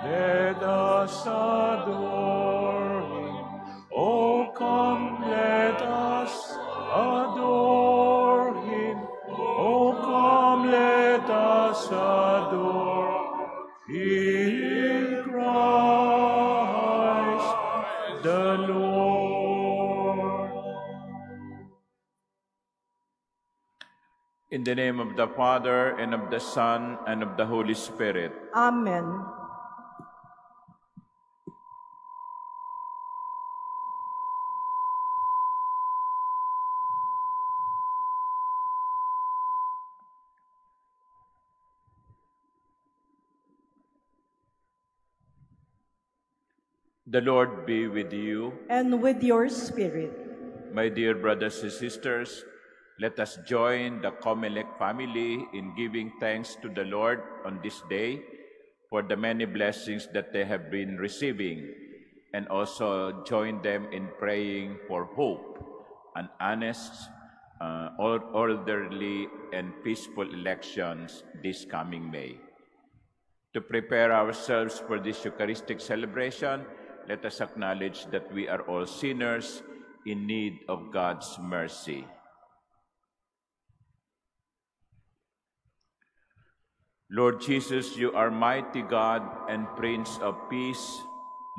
Let us adore him. Oh, come, let us adore him. Oh, come, let us adore in Christ the Lord. In the name of the Father, and of the Son, and of the Holy Spirit. Amen. The Lord be with you. And with your spirit. My dear brothers and sisters, let us join the Comelec family in giving thanks to the Lord on this day for the many blessings that they have been receiving, and also join them in praying for hope, an honest, orderly, and peaceful elections this coming May. To prepare ourselves for this Eucharistic celebration, let us acknowledge that we are all sinners in need of God's mercy. Lord Jesus, you are mighty God and Prince of Peace.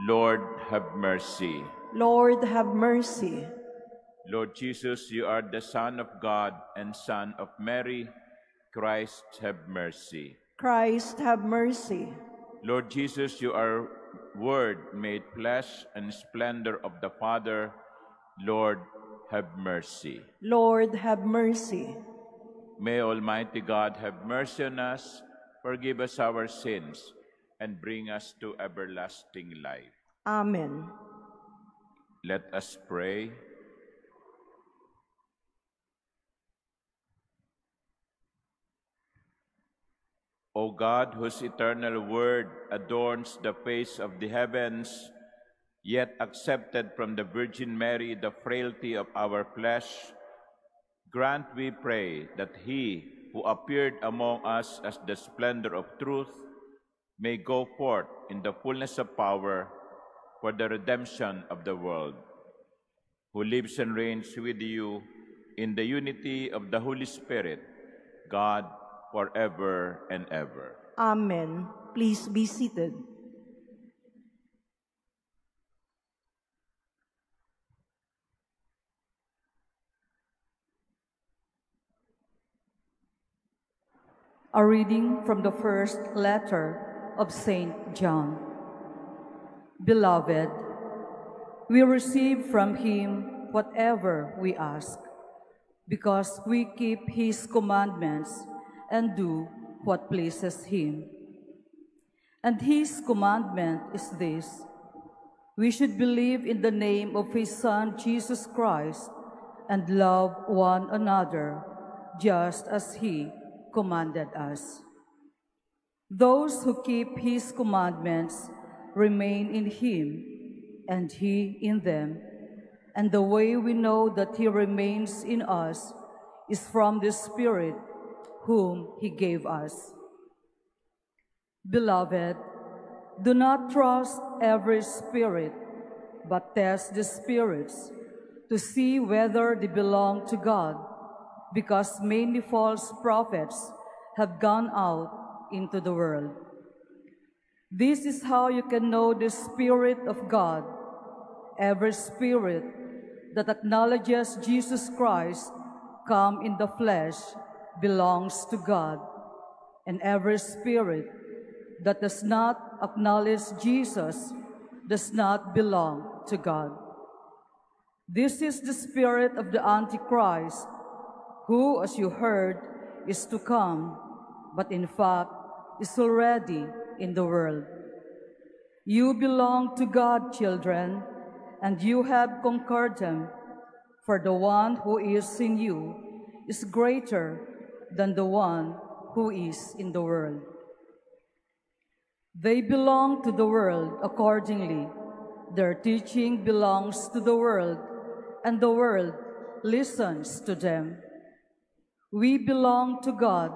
Lord, have mercy. Lord, have mercy. Lord Jesus, you are the Son of God and Son of Mary. Christ, have mercy. Christ, have mercy. Lord Jesus, you are Word made flesh and splendor of the Father. Lord, have mercy. Lord, have mercy. May Almighty God have mercy on us, forgive us our sins, and bring us to everlasting life. Amen. Let us pray. O God, whose eternal word adorns the face of the heavens, yet accepted from the Virgin Mary the frailty of our flesh, grant, we pray, that he who appeared among us as the splendor of truth may go forth in the fullness of power for the redemption of the world, who lives and reigns with you in the unity of the Holy Spirit, God, forever and ever. Amen. Please be seated. A reading from the first letter of St. John. Beloved, we receive from him whatever we ask, because we keep his commandments and do what pleases him. And his commandment is this: we should believe in the name of his Son, Jesus Christ, and love one another, just as he commanded us. Those who keep his commandments remain in him, and he in them. And the way we know that he remains in us is from the Spirit whom he gave us. Beloved, do not trust every spirit, but test the spirits to see whether they belong to God, because many false prophets have gone out into the world. This is how you can know the Spirit of God. Every spirit that acknowledges Jesus Christ come in the flesh belongs to God, and every spirit that does not acknowledge Jesus does not belong to God. This is the spirit of the Antichrist, who, as you heard, is to come, but in fact is already in the world. You belong to God, children, and you have conquered them, for the one who is in you is greater than the one who is in the world. They belong to the world accordingly. Their teaching belongs to the world, and the world listens to them. We belong to God,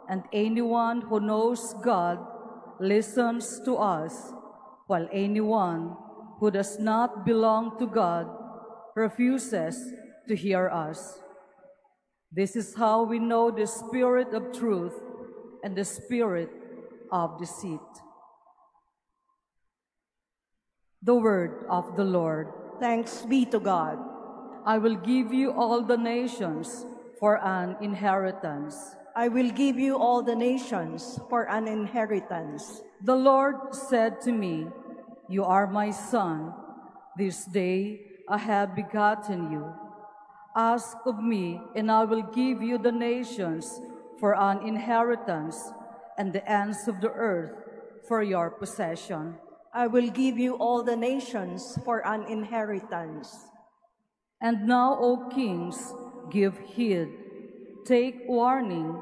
and anyone who knows God listens to us, while anyone who does not belong to God refuses to hear us. This is how we know the spirit of truth and the spirit of deceit. The word of the Lord. Thanks be to God. I will give you all the nations for an inheritance. I will give you all the nations for an inheritance. The Lord said to me, "You are my son. This day I have begotten you. Ask of me, and I will give you the nations for an inheritance, and the ends of the earth for your possession." I will give you all the nations for an inheritance. And now, O kings, give heed. Take warning,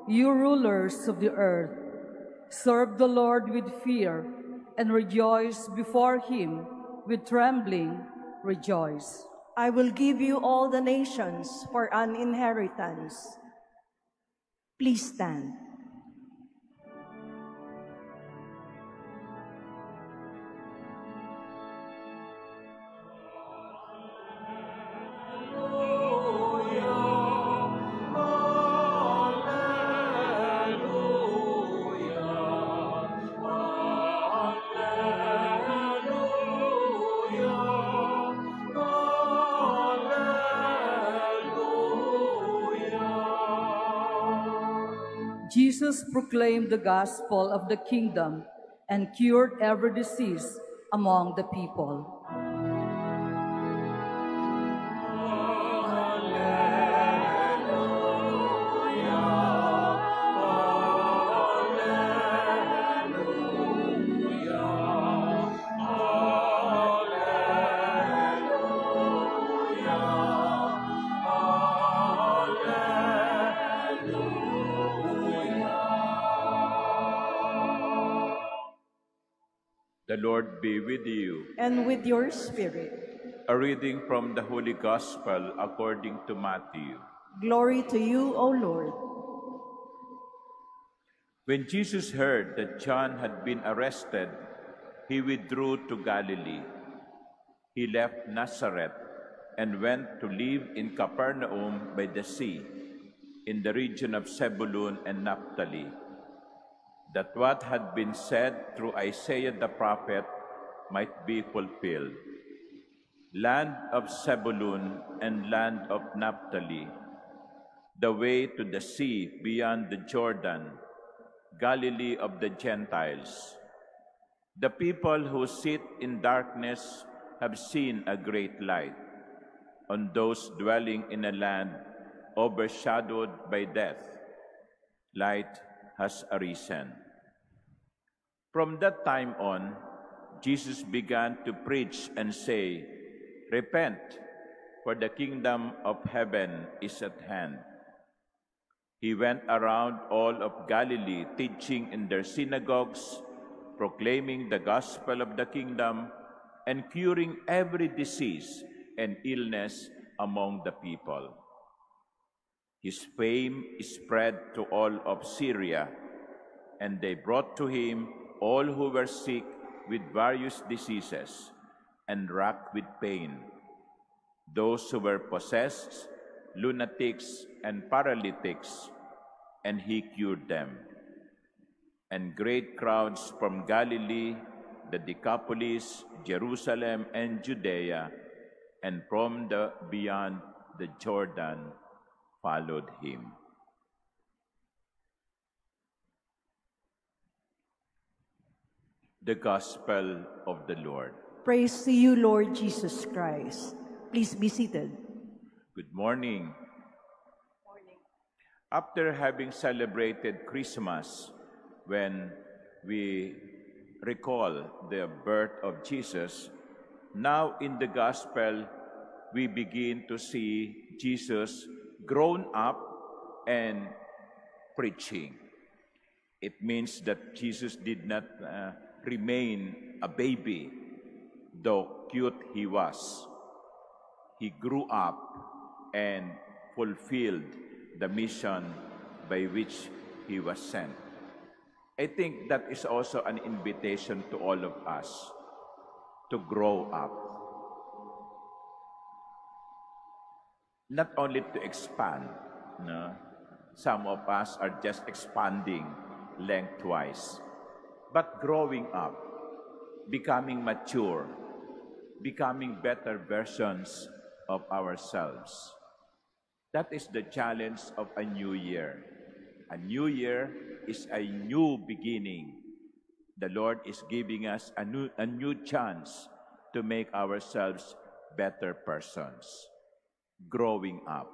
you rulers of the earth. Serve the Lord with fear, and rejoice before him with trembling. Rejoice. I will give you all the nations for an inheritance. Please stand. Jesus proclaimed the gospel of the kingdom and cured every disease among the people. The Lord be with you. And with your spirit. A reading from the Holy Gospel according to Matthew. Glory to you, O Lord. When Jesus heard that John had been arrested, he withdrew to Galilee. He left Nazareth and went to live in Capernaum by the sea, in the region of Zebulun and Naphtali, that what had been said through Isaiah the prophet might be fulfilled. Land of Zebulun and land of Naphtali, the way to the sea beyond the Jordan, Galilee of the Gentiles. The people who sit in darkness have seen a great light. On those dwelling in a land overshadowed by death, light has arisen. From that time on, Jesus began to preach and say, "Repent, for the kingdom of heaven is at hand." He went around all of Galilee, teaching in their synagogues, proclaiming the gospel of the kingdom, and curing every disease and illness among the people. His fame spread to all of Syria, and they brought to him all who were sick with various diseases and racked with pain, those who were possessed, lunatics, and paralytics, and he cured them. And great crowds from Galilee, the Decapolis, Jerusalem, and Judea, and from beyond the Jordan followed him. The Gospel of the Lord. Praise to you, Lord Jesus Christ. Please be seated. Good morning. After having celebrated Christmas, when we recall the birth of Jesus, now in the gospel, we begin to see Jesus grown up and preaching. It means that Jesus did not remain a baby, though cute he was. He grew up and fulfilled the mission by which he was sent. I think that is also an invitation to all of us to grow up. Not only to expand, no? Some of us are just expanding lengthwise, but growing up, becoming mature, becoming better versions of ourselves. That is the challenge of a new year. A new year is a new beginning. The Lord is giving us a new chance to make ourselves better persons, growing up.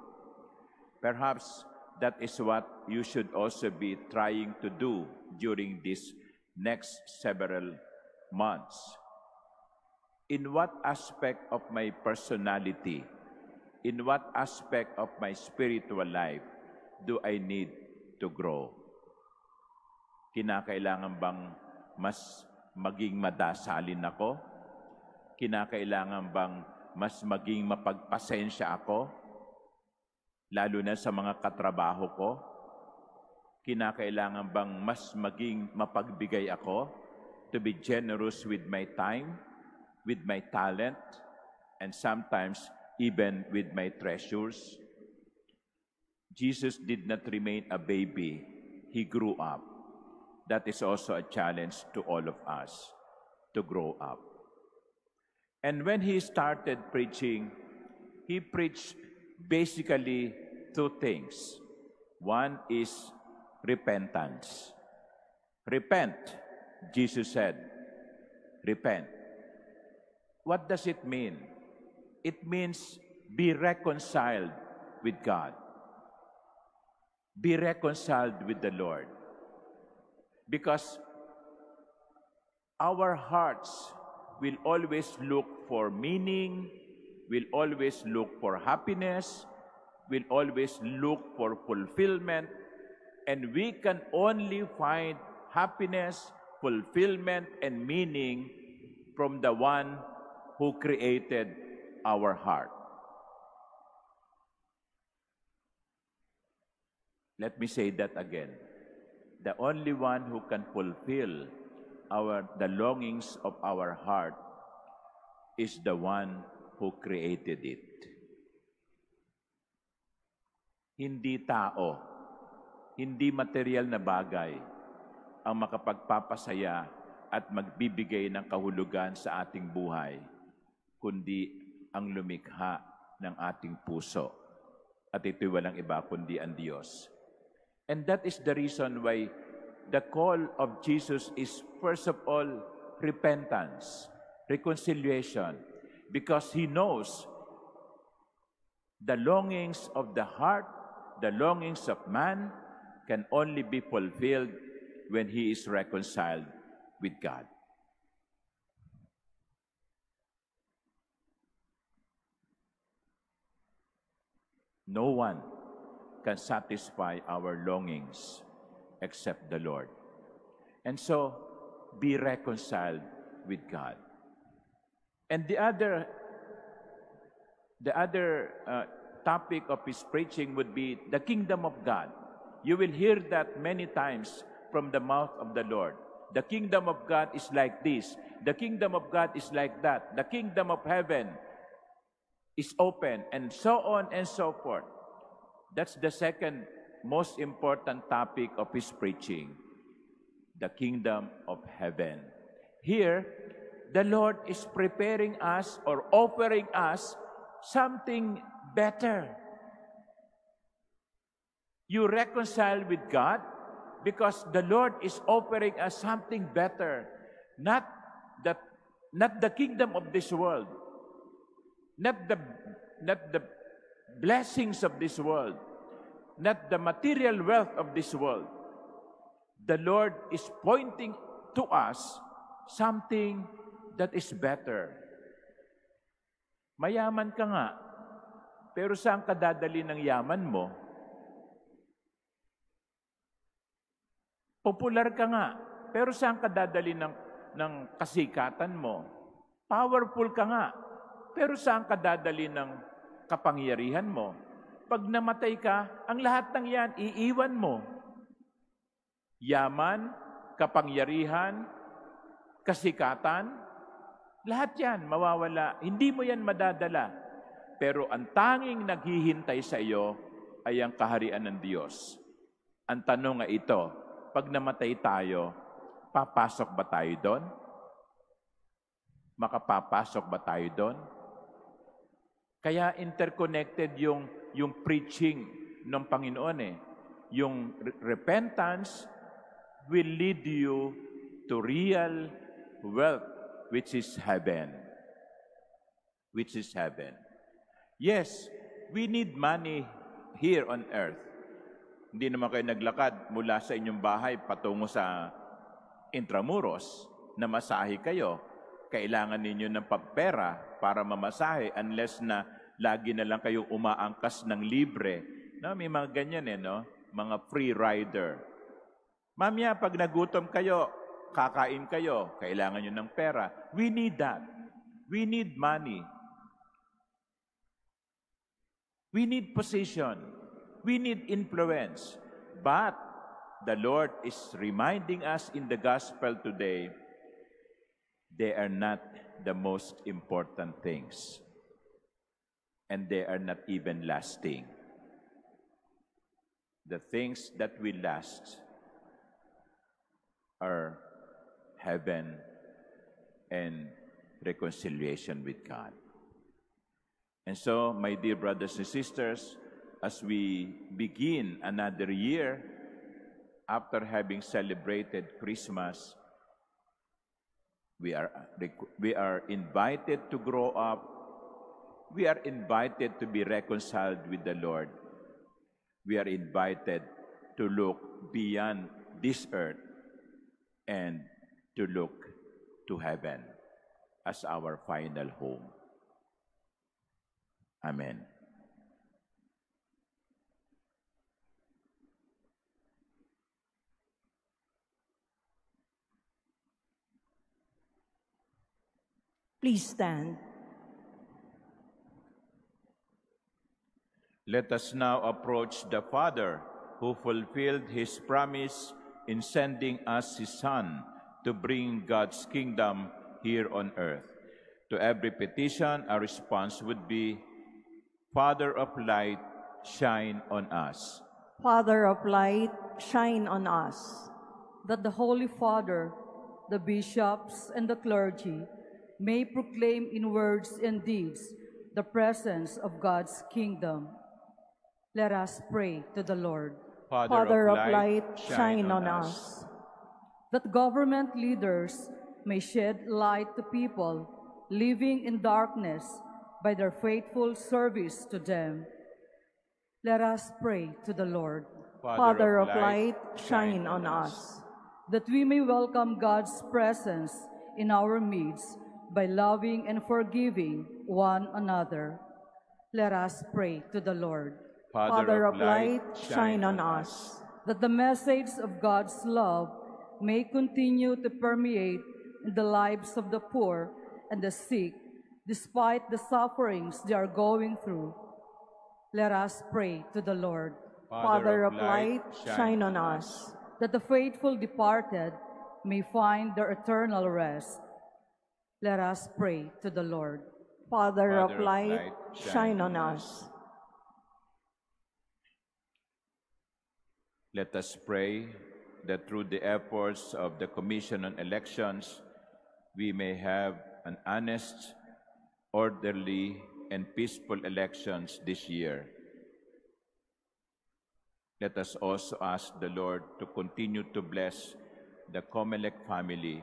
Perhaps that is what you should also be trying to do during these next several months. In what aspect of my personality, in what aspect of my spiritual life do I need to grow? Kinakailangan bang mas maging madasalin ako? Kinakailangan bang mas maging mapagpasensya ako? Lalo na sa mga katrabaho ko? Kinakailangan bang mas maging mapagbigay ako? To be generous with my time, with my talent, and sometimes even with my treasures? Jesus did not remain a baby. He grew up. That is also a challenge to all of us, to grow up. And when he started preaching, he preached basically two things. One is repentance. Repent, Jesus said. Repent. What does it mean? It means be reconciled with God. Be reconciled with the Lord. Because our hearts will always look for meaning, will always look for happiness, will always look for fulfillment, and we can only find happiness, fulfillment, and meaning from the one who created our heart. Let me say that again. The only one who can fulfill the longings of our heart is the one who created it. Hindi tao, hindi material na bagay ang makapagpapasaya at magbibigay ng kahulugan sa ating buhay, kundi ang lumikha ng ating puso. At ito'y walang iba kundi ang Diyos. And that is the reason why the call of Jesus is, first of all, repentance, reconciliation, because He knows the longings of the heart, the longings of man can only be fulfilled when he is reconciled with God. No one can satisfy our longings except the Lord. And so, be reconciled with God. And the other topic of his preaching would be the kingdom of God. You will hear that many times from the mouth of the Lord. The kingdom of God is like this. The kingdom of God is like that. The kingdom of heaven is open, and so on and so forth. That's the second most important topic of his preaching, the kingdom of heaven. Here, the Lord is preparing us or offering us something better. You reconcile with God because the Lord is offering us something better, not the kingdom of this world, not the blessings of this world, not the material wealth of this world, the Lord is pointing to us something that is better. Mayaman ka nga, pero saan ka dadali ng yaman mo? Popular ka nga, pero saan ka dadali ng kasikatan mo? Powerful ka nga, pero saan ka dadali ng kapangyarihan mo? Pag namatay ka, ang lahat ng yan, iiwan mo. Yaman, kapangyarihan, kasikatan, lahat yan mawawala. Hindi mo yan madadala. Pero ang tanging naghihintay sa iyo ay ang kaharian ng Diyos. Ang tanong ay ito, pag namatay tayo, papasok ba tayo doon? Makapapasok ba tayo doon? Kaya interconnected yung preaching ng Panginoon eh. Yung repentance will lead you to real wealth, which is heaven. Which is heaven. Yes, we need money here on earth. Hindi naman kayo naglakad mula sa inyong bahay patungo sa Intramuros na masahe kayo. Kailangan ninyo ng pagpera para mamasahe unless na lagi na lang kayong umaangkas ng libre. No, may mga ganyan no? Mga free rider. Mamaya, pag nagutom kayo, kakain kayo, kailangan nyo ng pera. We need that. We need money. We need position. We need influence. But the Lord is reminding us in the gospel today, they are not the most important things. And they are not even lasting. The things that will last are heaven and reconciliation with God. And so, my dear brothers and sisters, as we begin another year after having celebrated Christmas, we are invited to grow up. We are invited to be reconciled with the Lord. We are invited to look beyond this earth and to look to heaven as our final home. Amen. Please stand. Let us now approach the Father who fulfilled his promise in sending us his Son to bring God's kingdom here on earth. To every petition, our response would be, Father of light, shine on us. Father of light, shine on us. That the Holy Father, the bishops, and the clergy may proclaim in words and deeds the presence of God's kingdom. Let us pray to the Lord. Father of light, shine on us. That government leaders may shed light to people living in darkness by their faithful service to them. Let us pray to the Lord. Father of light, shine on us. That we may welcome God's presence in our midst by loving and forgiving one another. Let us pray to the Lord. Father of light, shine on us. That the message of God's love may continue to permeate in the lives of the poor and the sick, despite the sufferings they are going through. Let us pray to the Lord. Father of light, shine on us. That the faithful departed may find their eternal rest. Let us pray to the Lord. Father of light, shine on us. Let us pray that through the efforts of the Commission on Elections, we may have an honest, orderly, and peaceful elections this year. Let us also ask the Lord to continue to bless the Comelec family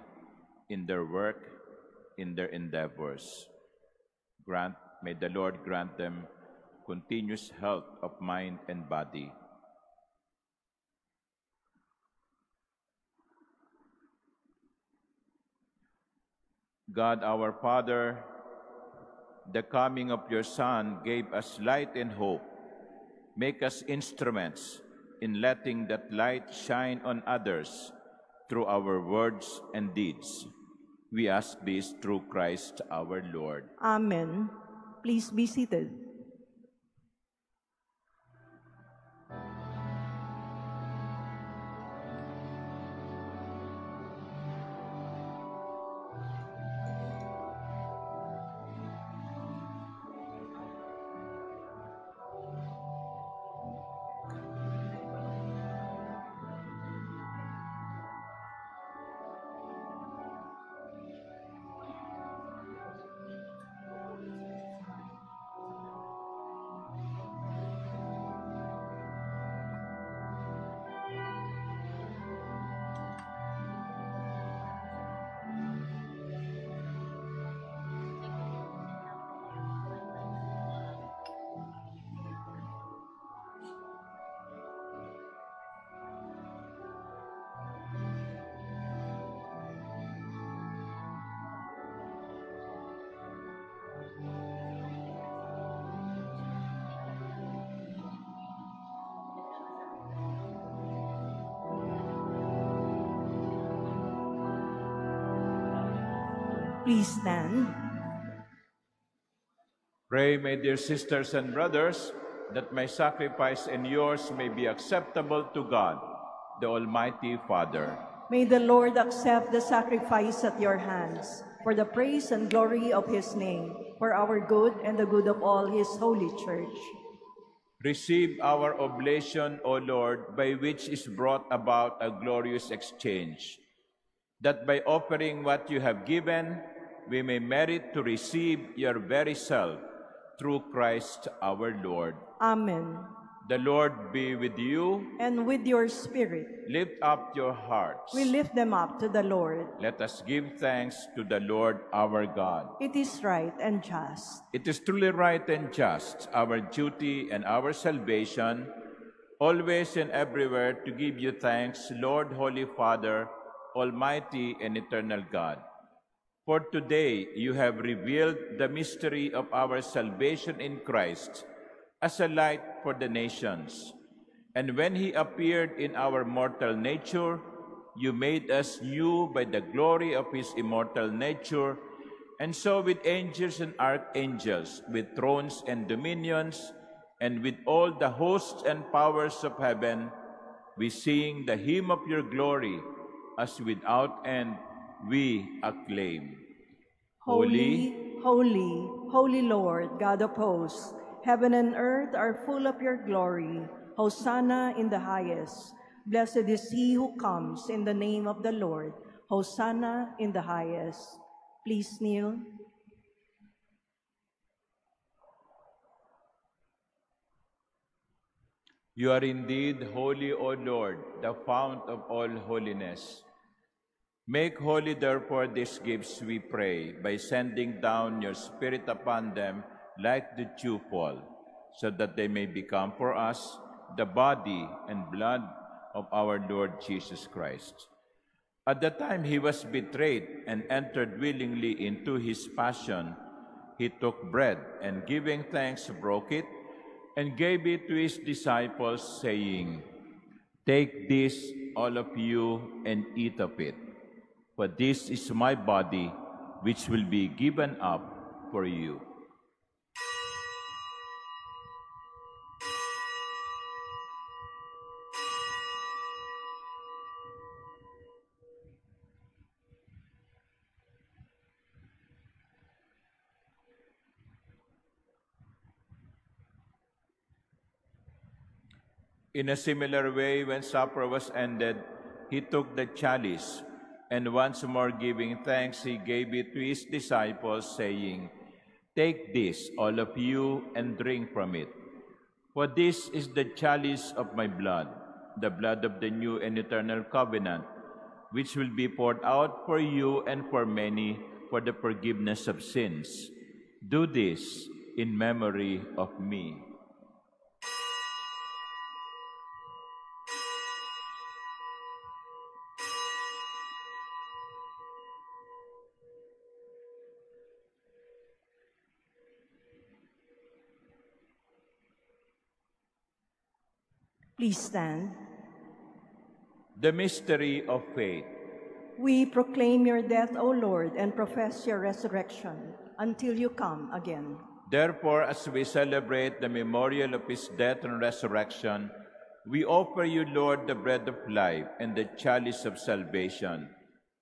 in their work, in their endeavors. May the Lord grant them continuous health of mind and body. God our Father, the coming of your Son gave us light and hope. Make us instruments in letting that light shine on others through our words and deeds. We ask this through Christ our Lord. Amen. Please be seated. Please stand. Pray, my dear sisters and brothers, that my sacrifice and yours may be acceptable to God, the Almighty Father. May the Lord accept the sacrifice at your hands for the praise and glory of his name, for our good and the good of all his holy church. Receive our oblation, O Lord, by which is brought about a glorious exchange, that by offering what you have given, we may merit to receive your very self, through Christ our Lord. Amen. The Lord be with you. And with your spirit. Lift up your hearts. We lift them up to the Lord. Let us give thanks to the Lord our God. It is right and just. It is truly right and just, our duty and our salvation, always and everywhere to give you thanks, Lord, Holy Father, Almighty and eternal God. For today you have revealed the mystery of our salvation in Christ as a light for the nations. And when he appeared in our mortal nature, you made us new by the glory of his immortal nature, and so with angels and archangels, with thrones and dominions, and with all the hosts and powers of heaven, we sing the hymn of your glory, as without end we acclaim. Holy, holy, holy Lord, God of hosts, heaven and earth are full of your glory. Hosanna in the highest. Blessed is he who comes in the name of the Lord. Hosanna in the highest. Please kneel. You are indeed holy, O Lord, the fount of all holiness. Make holy, therefore, these gifts, we pray, by sending down your Spirit upon them like the dewfall, so that they may become for us the body and blood of our Lord Jesus Christ. At the time he was betrayed and entered willingly into his passion, he took bread and, giving thanks, broke it and gave it to his disciples, saying, "Take this, all of you, and eat of it. For this is my body, which will be given up for you." In a similar way, when supper was ended, he took the chalice, and once more giving thanks, he gave it to his disciples, saying, "Take this, all of you, and drink from it. For this is the chalice of my blood, the blood of the new and eternal covenant, which will be poured out for you and for many for the forgiveness of sins. Do this in memory of me." Please stand. The mystery of faith. We proclaim your death, O Lord, and profess your resurrection until you come again. Therefore, as we celebrate the memorial of his death and resurrection, we offer you, Lord, the bread of life and the chalice of salvation,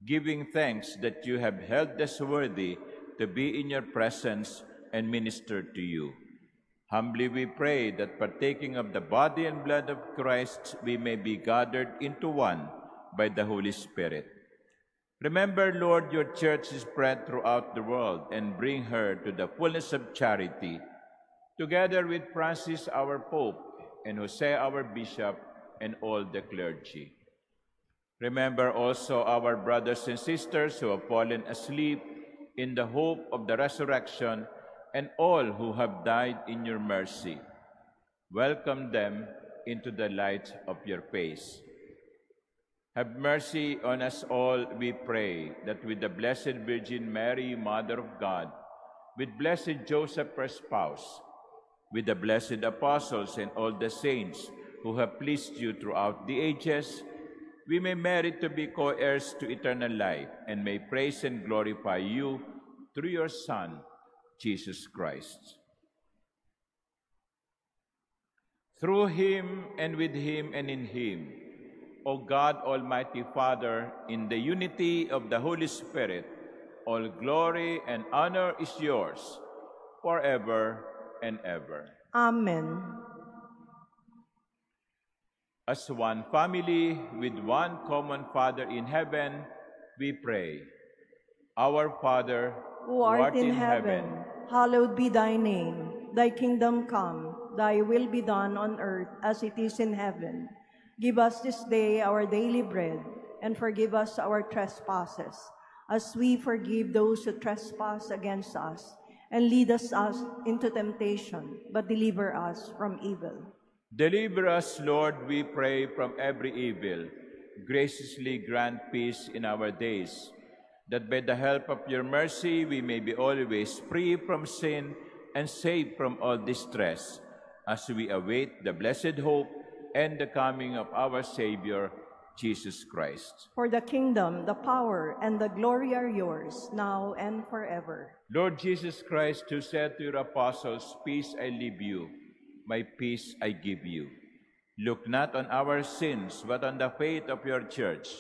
giving thanks that you have held us worthy to be in your presence and minister to you. Humbly we pray that partaking of the body and blood of Christ, we may be gathered into one by the Holy Spirit. Remember, Lord, your church is spread throughout the world, and bring her to the fullness of charity, together with Francis, our Pope, and Jose, our Bishop, and all the clergy. Remember also our brothers and sisters who have fallen asleep in the hope of the resurrection, and all who have died in your mercy. Welcome them into the light of your face. Have mercy on us all, we pray, that with the Blessed Virgin Mary, Mother of God, with blessed Joseph, her spouse, with the blessed apostles and all the saints who have pleased you throughout the ages, we may merit to be co-heirs to eternal life, and may praise and glorify you through your Son, Jesus Christ. Through him, and with him, and in him, O God, Almighty Father, in the unity of the Holy Spirit, all glory and honor is yours, forever and ever. Amen. As one family with one common Father in heaven, we pray. Our Father, Who art in heaven, hallowed be thy name. Thy kingdom come, thy will be done on earth as it is in heaven. Give us this day our daily bread, and forgive us our trespasses, as we forgive those who trespass against us. And lead us into temptation, but deliver us from evil. Deliver us, Lord, we pray, from every evil. Graciously grant peace in our days, that by the help of your mercy we may be always free from sin and saved from all distress, as we await the blessed hope and the coming of our Savior, Jesus Christ. For the kingdom, the power, and the glory are yours, now and forever. Lord Jesus Christ, who said to your apostles, "Peace I leave you, my peace I give you," look not on our sins, but on the faith of your church,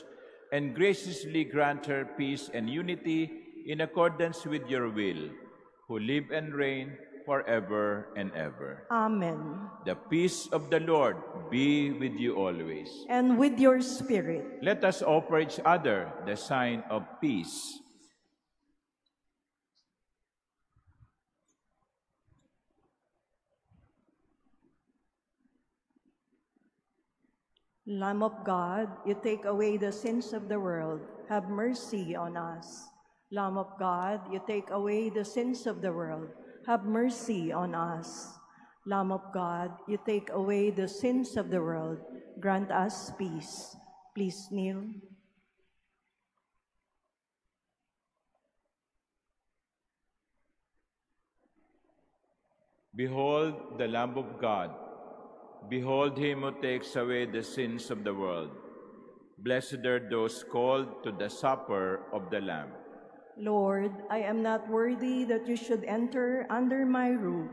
and graciously grant her peace and unity in accordance with your will, who live and reign forever and ever. Amen. The peace of the Lord be with you always. And with your spirit. Let us offer each other the sign of peace. Lamb of God, you take away the sins of the world. Have mercy on us. Lamb of God, you take away the sins of the world. Have mercy on us. Lamb of God, you take away the sins of the world. Grant us peace. Please kneel. Behold the Lamb of God. Behold him who takes away the sins of the world. Blessed are those called to the supper of the Lamb. Lord, I am not worthy that you should enter under my roof,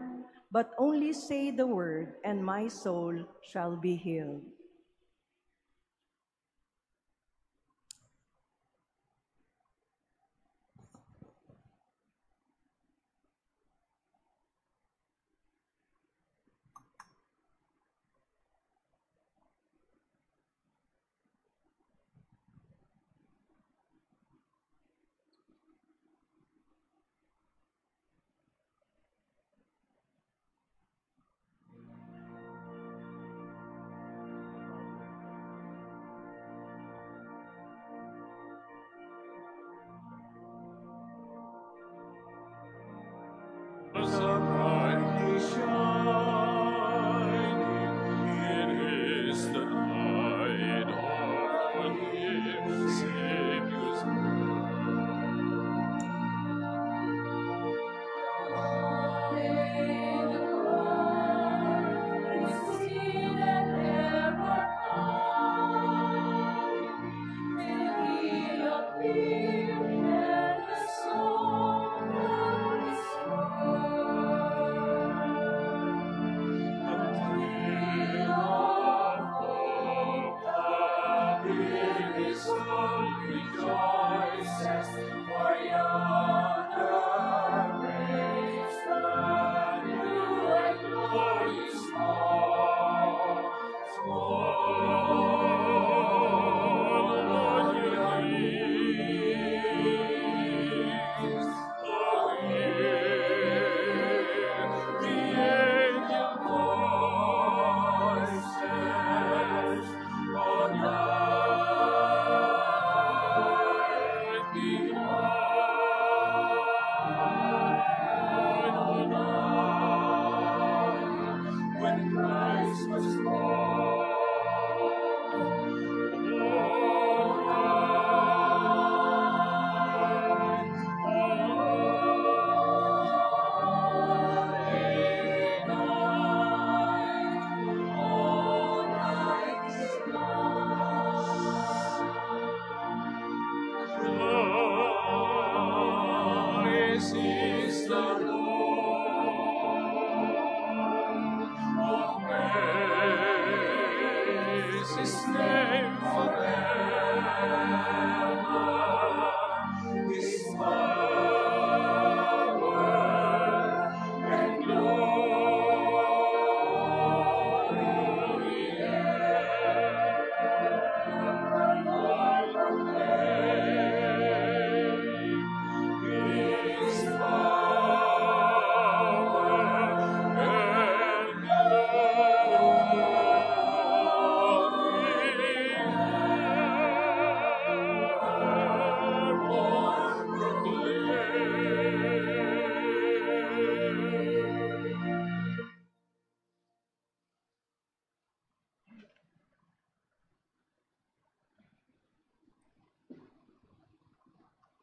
but only say the word, and my soul shall be healed.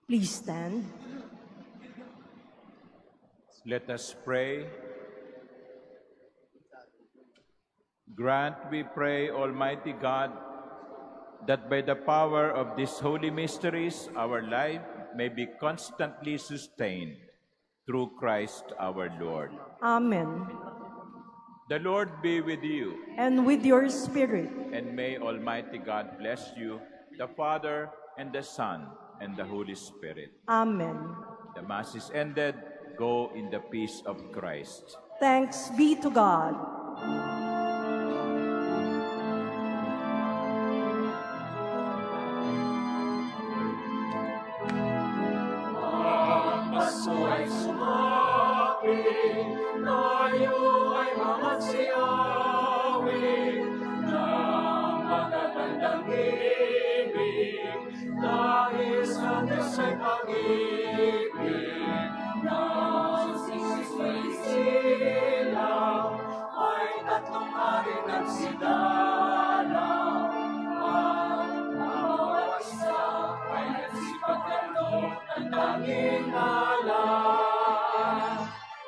Please stand. Let us pray. Grant, we pray, Almighty God, that by the power of these holy mysteries, our life may be constantly sustained through Christ our Lord. Amen. The Lord be with you. And with your spirit. And may Almighty God bless you, the Father, and the Son, and the Holy Spirit. Amen. The Mass is ended. Go in the peace of Christ. Thanks be to God. Ang paso ay sumapi, tayo ay mamagsiyawin ng magagandang ibig, dahil sa Diyos ay pag-ibig. Nang sisilang ay tatlong hari nagsidalang, at bawat isa ay nagsipagkaloob ng tanging ngalan.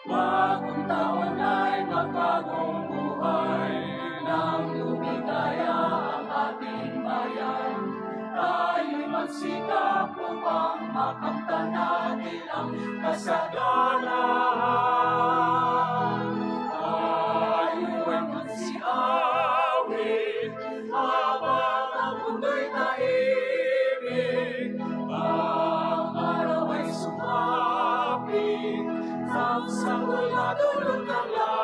Bagong taon ay magbagong buhay, nang lumigaya ang ating bayan. Tayo'y magsikap upang makamtan natin ang kasaganan. Tayo'y magsiawit habang ang mundo'y tahimik. Ang araw ay sumapit, ang sanggol na dulot ng langit.